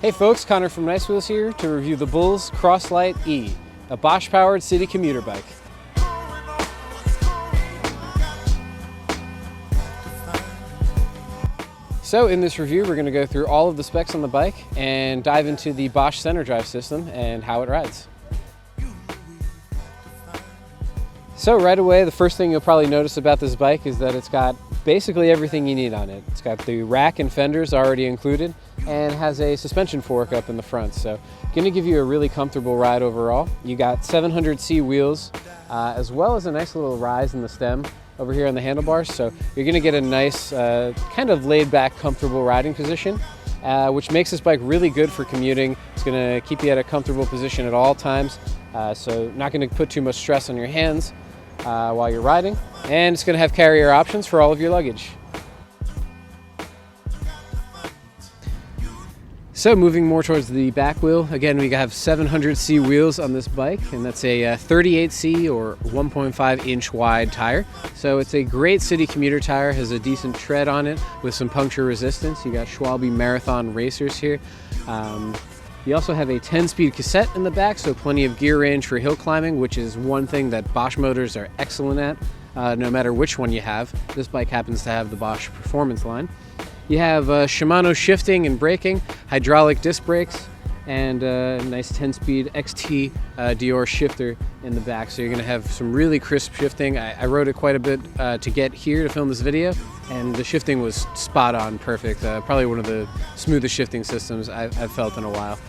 Hey folks, Connor from NYCeWheels here to review the Bulls Lite E, a Bosch-powered city commuter bike. So in this review, we're going to go through all of the specs on the bike and dive into the Bosch center drive system and how it rides. So right away, the first thing you'll probably notice about this bike is that it's got basically everything you need on it. It's got the rack and fenders already included and has a suspension fork up in the front. So going to give you a really comfortable ride overall. You got 700C wheels as well as a nice little rise in the stem over here on the handlebars. So you're going to get a nice kind of laid back, comfortable riding position, which makes this bike really good for commuting. It's going to keep you at a comfortable position at all times. So not going to put too much stress on your hands while you're riding, and it's going to have carrier options for all of your luggage. So moving more towards the back wheel, again we have 700C wheels on this bike, and that's a 38C or 1.5 inch wide tire. So it's a great city commuter tire, has a decent tread on it with some puncture resistance. You got Schwalbe Marathon racers here. You also have a 10-speed cassette in the back, so plenty of gear range for hill climbing, which is one thing that Bosch motors are excellent at, no matter which one you have. This bike happens to have the Bosch Performance line. You have Shimano shifting and braking, hydraulic disc brakes, and a nice 10-speed XT Dior shifter in the back. So you're going to have some really crisp shifting. I rode it quite a bit to get here to film this video, and the shifting was spot on, perfect. Probably one of the smoothest shifting systems I've felt in a while.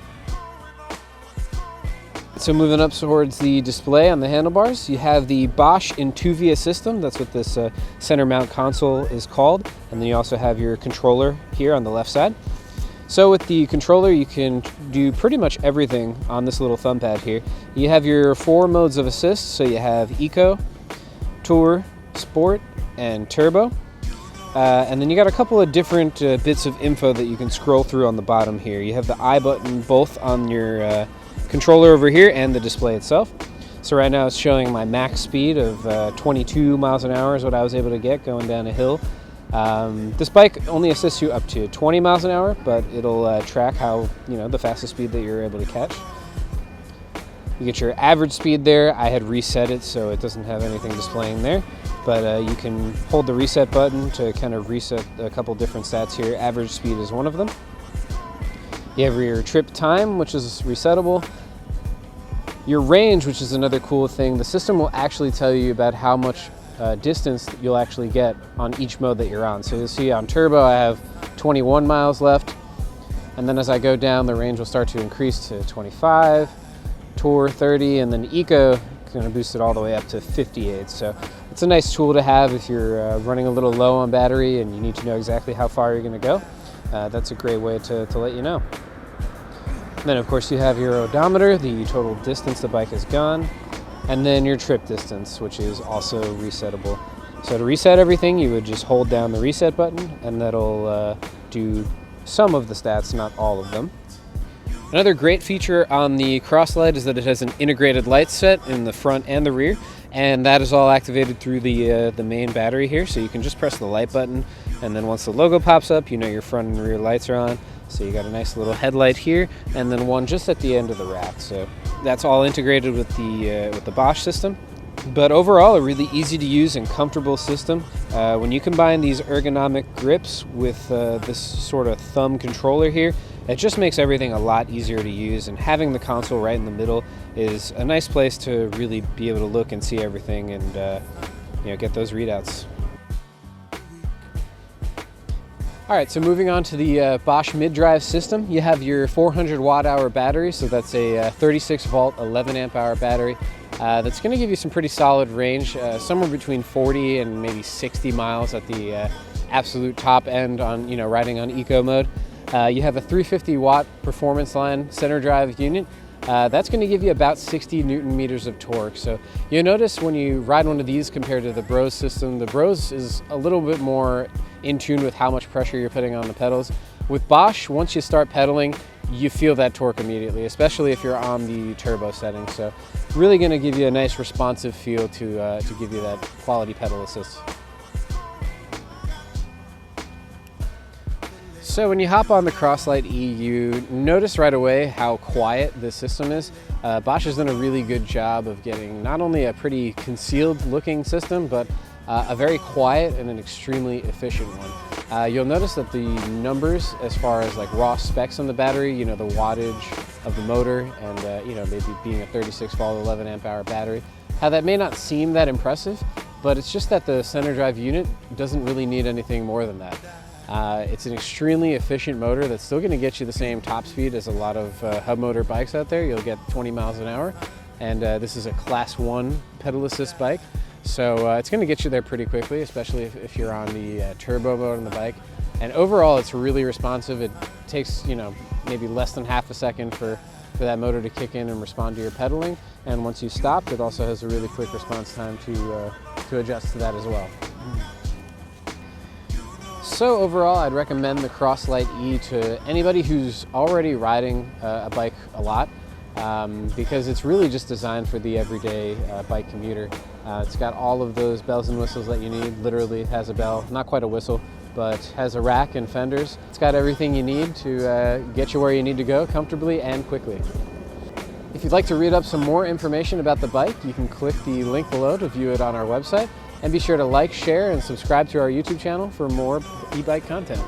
So moving up towards the display on the handlebars, you have the Bosch Intuvia system. That's what this center mount console is called. And then you also have your controller here on the left side. So with the controller, you can do pretty much everything on this little thumb pad here. You have your 4 modes of assist. So you have Eco, Tour, Sport, and Turbo. And then you got a couple of different bits of info that you can scroll through on the bottom here. You have the I button both on your controller over here and the display itself. So right now it's showing my max speed of 22 miles an hour is what I was able to get going down a hill. This bike only assists you up to 20 miles an hour, but it'll track how, the fastest speed that you're able to catch. You get your average speed there. I had reset it so it doesn't have anything displaying there, but you can hold the reset button to kind of reset a couple different stats here. Average speed is one of them. You have your trip time, which is resettable. Your range, which is another cool thing. The system will actually tell you about how much distance you'll actually get on each mode that you're on. So you'll see on Turbo I have 21 miles left, and then as I go down the range will start to increase to 25, Tour 30, and then Eco is going to boost it all the way up to 58. So it's a nice tool to have if you're running a little low on battery and you need to know exactly how far you're going to go. That's a great way to let you know. And then of course you have your odometer, the total distance the bike has gone, and then your trip distance, which is also resettable. So to reset everything, you would just hold down the reset button, and that'll do some of the stats, not all of them. Another great feature on the Lite is that it has an integrated light set in the front and the rear, and that is all activated through the main battery here. So you can just press the light button, and then once the logo pops up, your front and rear lights are on. So you got a nice little headlight here, and then one just at the end of the rack. So that's all integrated with the Bosch system. But overall, a really easy to use and comfortable system. When you combine these ergonomic grips with this sort of thumb controller here, it just makes everything a lot easier to use, and having the console right in the middle is a nice place to really be able to look and see everything and get those readouts. Alright, so moving on to the Bosch mid-drive system, you have your 400 watt-hour battery, so that's a 36 volt 11 amp hour battery. That's going to give you some pretty solid range, somewhere between 40 and maybe 60 miles at the absolute top end on riding on eco mode. You have a 350 watt performance line center drive unit. That's going to give you about 60 Newton meters of torque. So you'll notice when you ride one of these compared to the Bros system, the Bros is a little bit more in tune with how much pressure you're putting on the pedals. With Bosch, once you start pedaling, you feel that torque immediately, especially if you're on the turbo setting. So really going to give you a nice responsive feel to give you that quality pedal assist. So when you hop on the Lite E, you notice right away how quiet this system is. Bosch has done a really good job of getting not only a pretty concealed looking system, but a very quiet and an extremely efficient one. You'll notice that the numbers as far as like raw specs on the battery, you know, the wattage of the motor and you know, maybe being a 36 volt 11 amp hour battery, how that may not seem that impressive, but it's just that the center drive unit doesn't really need anything more than that. It's an extremely efficient motor that's still going to get you the same top speed as a lot of hub motor bikes out there. You'll get 20 miles an hour, and this is a class 1 pedal assist bike, so it's going to get you there pretty quickly, especially if you're on the turbo mode on the bike. And overall, it's really responsive. It takes, you know, maybe less than half a second for that motor to kick in and respond to your pedaling, and once you stop, it also has a really quick response time to adjust to that as well. So overall, I'd recommend the Lite E to anybody who's already riding a bike a lot, because it's really just designed for the everyday bike commuter. It's got all of those bells and whistles that you need. Literally, it has a bell, not quite a whistle, but has a rack and fenders. It's got everything you need to get you where you need to go comfortably and quickly. If you'd like to read up some more information about the bike, you can click the link below to view it on our website. And be sure to like, share, and subscribe to our YouTube channel for more e-bike content.